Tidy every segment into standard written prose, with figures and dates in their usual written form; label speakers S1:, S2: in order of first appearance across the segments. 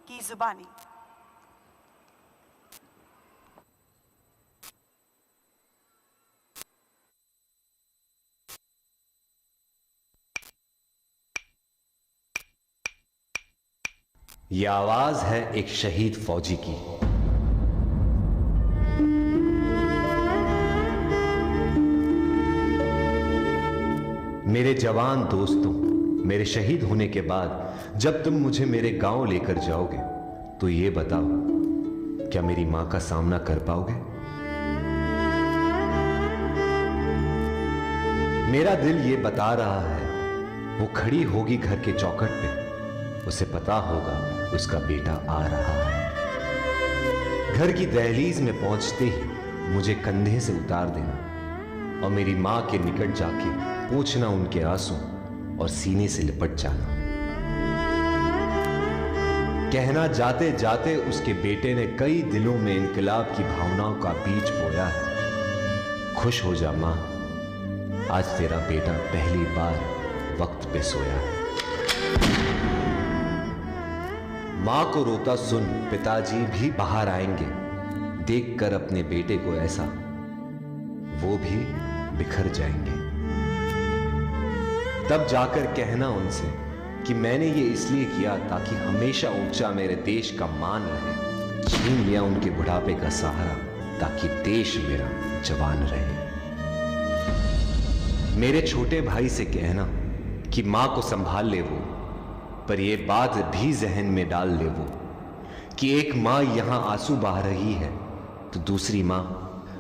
S1: की जुबानी।
S2: ये आवाज है एक शहीद फौजी की। मेरे जवान दोस्तों, मेरे शहीद होने के बाद जब तुम मुझे मेरे गांव लेकर जाओगे तो ये बताओ, क्या मेरी मां का सामना कर पाओगे? मेरा दिल ये बता रहा है, वो खड़ी होगी घर के चौखट पे, उसे पता होगा उसका बेटा आ रहा है। घर की दहलीज में पहुंचते ही मुझे कंधे से उतार देना और मेरी मां के निकट जाके पोंछना उनके आंसू और सीने से लिपट जाना। कहना जाते जाते उसके बेटे ने कई दिलों में इनकलाब की भावनाओं का बीज बोया है। खुश हो जा मां, आज तेरा बेटा पहली बार वक्त पे सोया है। मां को रोता सुन पिताजी भी बाहर आएंगे, देखकर अपने बेटे को ऐसा वो भी बिखर जाएंगे। तब जाकर कहना उनसे कि मैंने ये इसलिए किया ताकि हमेशा ऊंचा मेरे देश का मान रहे। छीन लिया उनके बुढ़ापे का सहारा ताकि देश मेरा जवान रहे। मेरे छोटे भाई से कहना कि मां को संभाल ले वो, पर यह बात भी जहन में डाल ले वो कि एक मां यहां आंसू बहा रही है तो दूसरी मां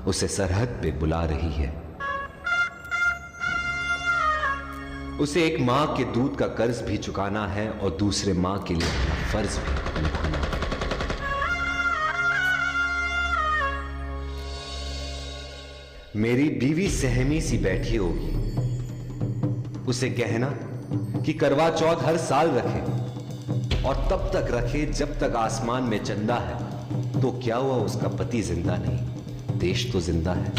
S2: उसे सरहद पे बुला रही है। उसे एक मां के दूध का कर्ज भी चुकाना है और दूसरे मां के लिए अपना फर्ज भी निभाना है। मेरी बीवी सहमी सी बैठी होगी, उसे कहना कि करवा चौथ हर साल रखे और तब तक रखे जब तक आसमान में चंदा है। तो क्या हुआ उसका पति जिंदा नहीं, देश तो जिंदा है।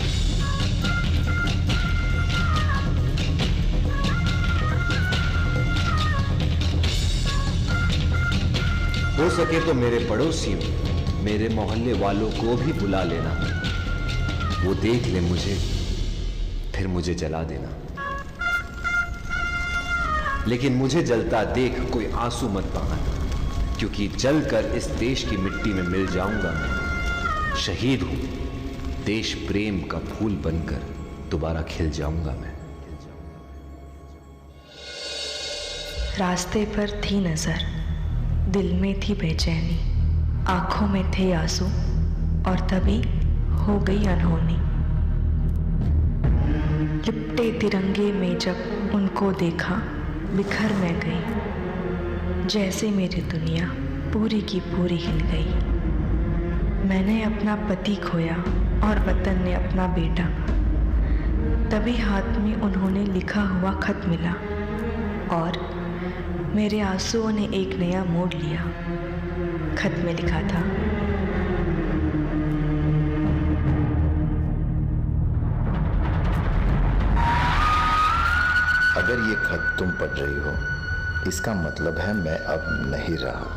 S2: हो सके तो मेरे पड़ोसियों, मेरे मोहल्ले वालों को भी बुला लेना, वो देख ले मुझे, फिर मुझे जला देना। लेकिन मुझे जलता देख कोई आंसू मत बहाना, क्योंकि जलकर इस देश की मिट्टी में मिल जाऊंगा मैं। शहीद हूं, देश प्रेम का फूल बनकर दोबारा खिल जाऊंगा मैं।
S3: रास्ते पर थी नजर, दिल में थी बेचैनी, आंखों में थे आंसू और तभी हो गई अनहोनी। लिपटे तिरंगे में जब उनको देखा बिखर मैं गई, जैसे मेरी दुनिया पूरी की पूरी हिल गई। मैंने अपना पति खोया और वतन ने अपना बेटा। तभी हाथ में उन्होंने लिखा हुआ खत मिला और मेरे आंसुओं ने एक नया मोड़ लिया। खत में लिखा था,
S4: अगर ये खत तुम पढ़ रही हो, इसका मतलब है मैं अब नहीं रहा।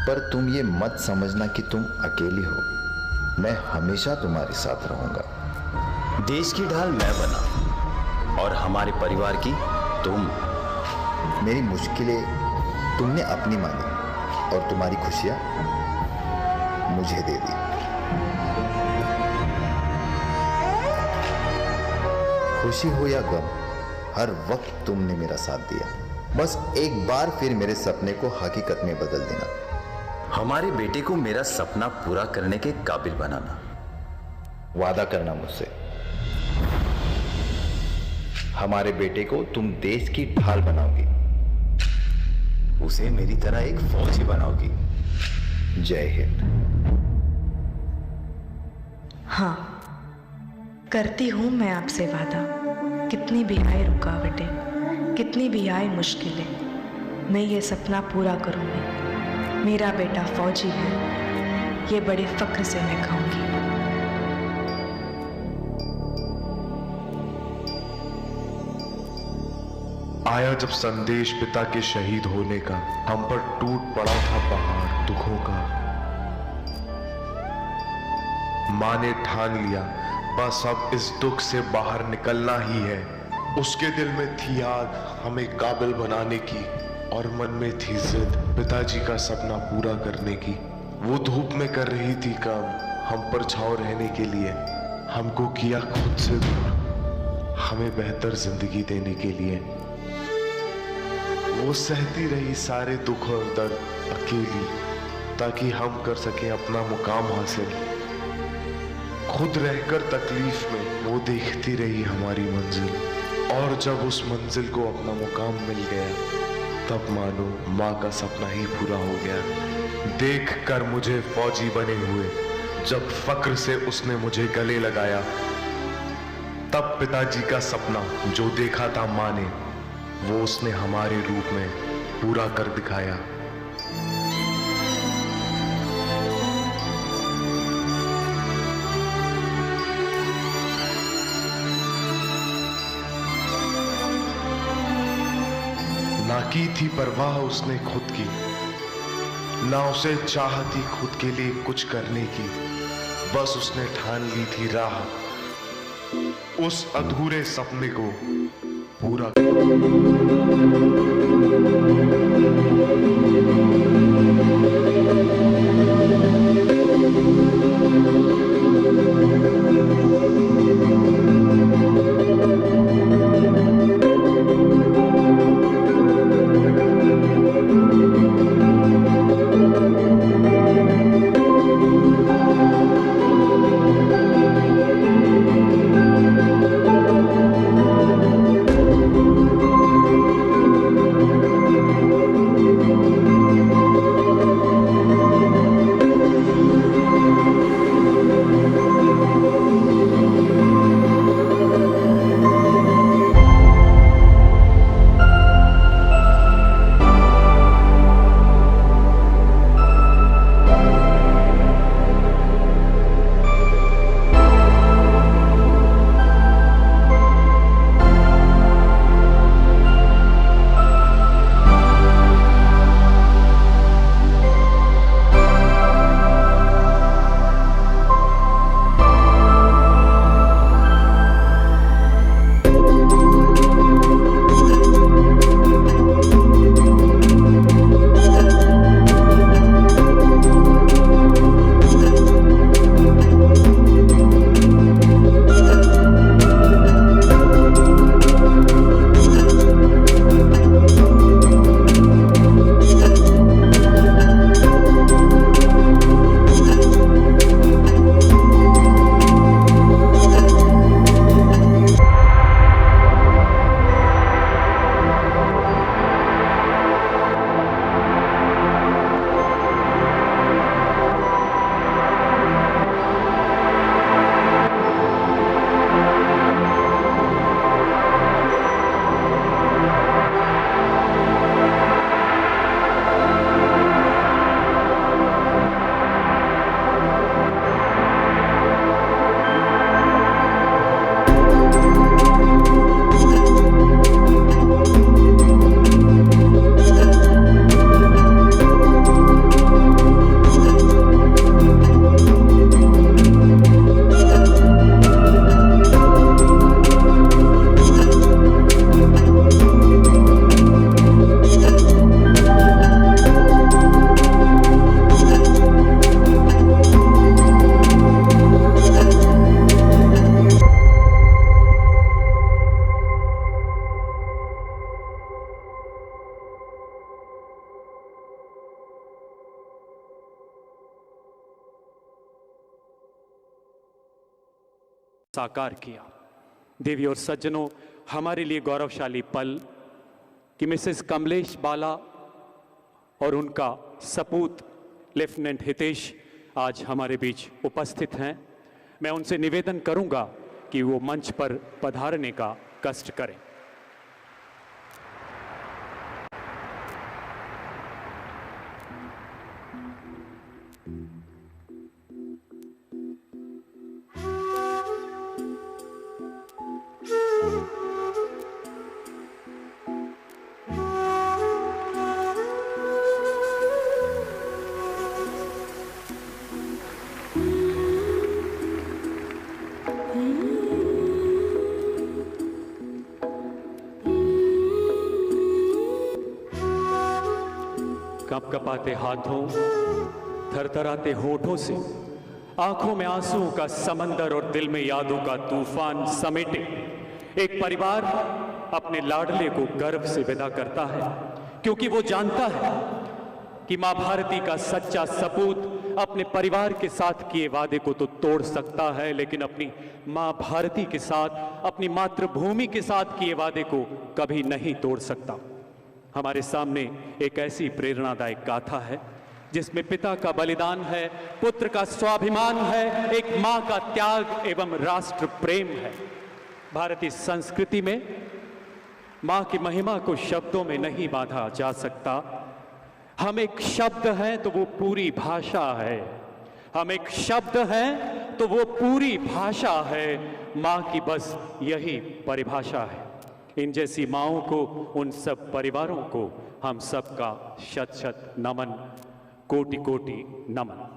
S4: पर तुम ये मत समझना कि तुम अकेली हो, मैं हमेशा तुम्हारे साथ रहूंगा।
S5: देश की ढाल मैं बना और हमारे परिवार की तुम।
S4: मेरी मुश्किलें तुमने अपनी मानी और तुम्हारी खुशियां मुझे दे दी। खुशी हो या गम, हर वक्त तुमने मेरा साथ दिया। बस एक बार फिर मेरे सपने को हकीकत में बदल देना।
S5: हमारे बेटे को मेरा सपना पूरा करने के काबिल बनाना।
S4: वादा करना मुझसे, हमारे बेटे को तुम देश की ढाल बनाओगी,
S5: उसे मेरी तरह एक फौजी बनाओगी।
S4: जय हिंद।
S3: हाँ, करती हूं मैं आपसे वादा। कितनी भी आए रुकावटें, कितनी भी आए मुश्किलें, मैं ये सपना पूरा करूंगी। मेरा बेटा फौजी है, ये बड़े फख्र से मैं कहूंगी।
S6: आया जब संदेश पिता के शहीद होने का, हम पर टूट पड़ा था पहाड़।
S1: दुखों का। माँ ने ठान लिया बस अब इस दुख से बाहर निकलना ही है। उसके दिल में थी आग हमें काबिल बनाने की, और मन में थी जिद पिताजी का सपना पूरा करने की। वो धूप में कर रही थी काम हम पर छांव रहने के लिए, हमको किया खुद से दूर हमें बेहतर जिंदगी देने के लिए। वो सहती रही सारे दुख और दर्द अकेली, ताकि हम कर सकें अपना मुकाम हासिल। खुद रहकर तकलीफ में वो देखती रही हमारी मंजिल, और जब उस मंजिल को अपना मुकाम मिल गया तब मानो माँ का सपना ही पूरा हो गया। देख कर मुझे फौजी बने हुए जब फक्र से उसने मुझे गले लगाया, तब पिताजी का सपना जो देखा था माँ ने वो उसने हमारे रूप में पूरा कर दिखाया। ना की थी परवाह उसने खुद की, ना उसे चाह थी खुद के लिए कुछ करने की, बस उसने ठान ली थी राह उस अधूरे सपने को पूरा।
S6: साकार किया। देवी और सज्जनों, हमारे लिए गौरवशाली पल कि मिसेस कमलेश बाला और उनका सपूत लेफ्टिनेंट हितेश आज हमारे बीच उपस्थित हैं। मैं उनसे निवेदन करूंगा कि वो मंच पर पधारने का कष्ट करें। कपकपाते हाथों, थरथराते होठों से आंखों में आंसुओं का समंदर और दिल में यादों का तूफान समेटे एक परिवार अपने लाडले को गर्व से विदा करता है, क्योंकि वो जानता है कि मां भारती का सच्चा सपूत अपने परिवार के साथ किए वादे को तो तोड़ सकता है, लेकिन अपनी मां भारती के साथ, अपनी मातृभूमि के साथ किए वादे को कभी नहीं तोड़ सकता। हमारे सामने एक ऐसी प्रेरणादायक गाथा है जिसमें पिता का बलिदान है, पुत्र का स्वाभिमान है, एक मां का त्याग एवं राष्ट्र प्रेम है। भारतीय संस्कृति में मां की महिमा को शब्दों में नहीं बांधा जा सकता। हम एक शब्द हैं तो वो पूरी भाषा है, हम एक शब्द हैं तो वो पूरी भाषा है। मां की बस यही परिभाषा है। इन जैसी माओं को, उन सब परिवारों को हम सबका शत शत नमन, कोटि कोटि नमन।